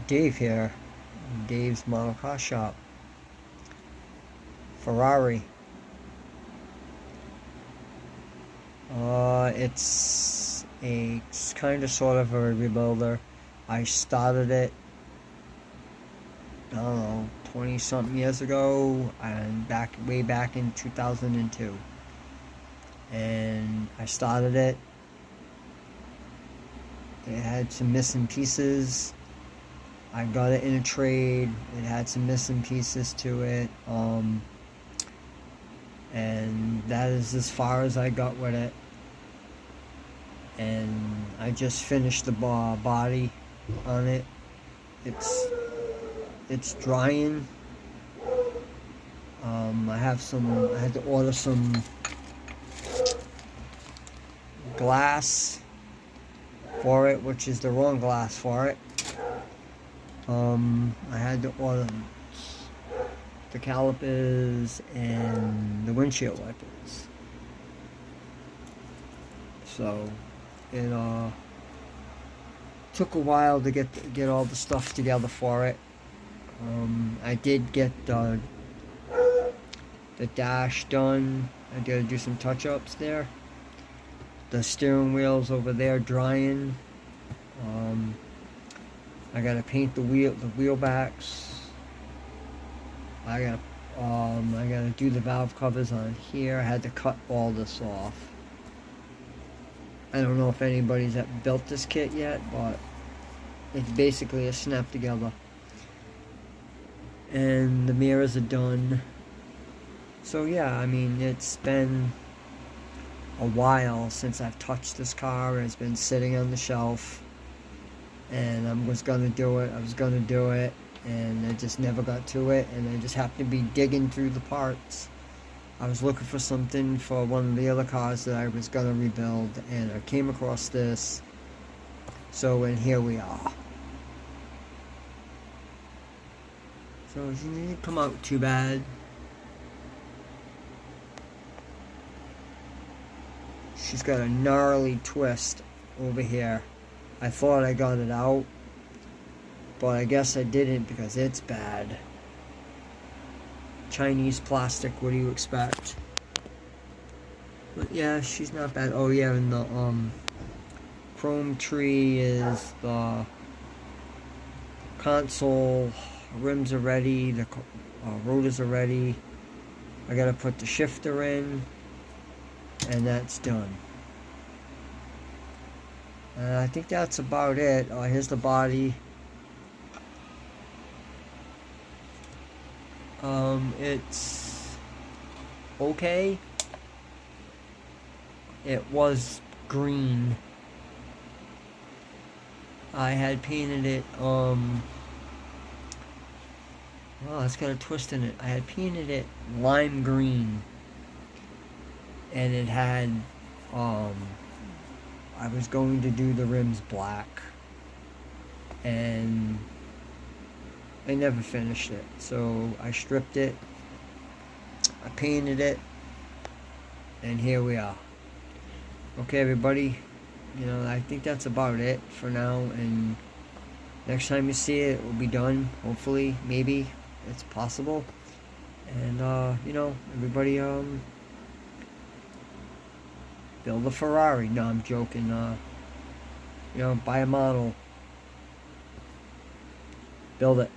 Dave here, Dave's Model Car Shop. Ferrari. It's a kind of sort of a rebuilder. I started it, I don't know, 20 something years ago, and way back in 2002. And I started it. It had some missing pieces. I got it in a trade. It had some missing pieces to it. And that is as far as I got with it. And I just finished the body on it. It's drying. I had to order some glass for it, which is the wrong glass for it. I had to order the calipers and the windshield wipers. So it took a while to get all the stuff together for it. I did get the dash done. I got to do some touch-ups there. The steering wheel's over there drying. I gotta paint the wheel backs. I gotta do the valve covers on here. I had to cut all this off. I don't know if anybody's built this kit yet, but it's basically a snap together. And the mirrors are done. So yeah, I mean, it's been a while since I've touched this car. It's been sitting on the shelf, and I was gonna do it, and I just never got to it, and I just happened to be digging through the parts. I was looking for something for one of the other cars that I was gonna rebuild, and I came across this. So, and here we are. So it didn't come out too bad. She's got a gnarly twist over here. I thought I got it out, but I guess I didn't because it's bad. Chinese plastic, what do you expect? But yeah, she's not bad. Oh yeah, and the chrome tree is the console. Rims are ready, the rotors are ready. I gotta put the shifter in, and that's done. I think that's about it. Here's the body. It's okay. It was green. I had painted it, well, it's got a twist in it. I had painted it lime green. And it had, I was going to do the rims black, and I never finished it. So I stripped it, I painted it, and here we are. Okay, everybody, I think that's about it for now, and next time you see it, it will be done, hopefully, maybe, it's possible. And, everybody, build a Ferrari. No, I'm joking. Buy a model. Build it.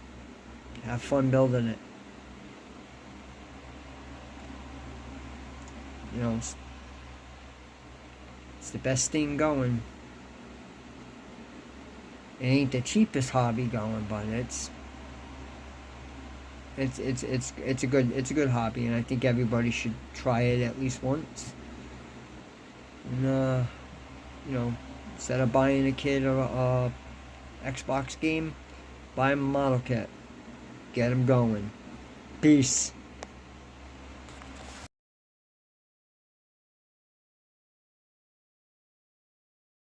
Have fun building it. It's the best thing going. It ain't the cheapest hobby going, but it's a good hobby, and I think everybody should try it at least once. And, instead of buying a kid a Xbox game, buy him a model kit. Get him going. Peace.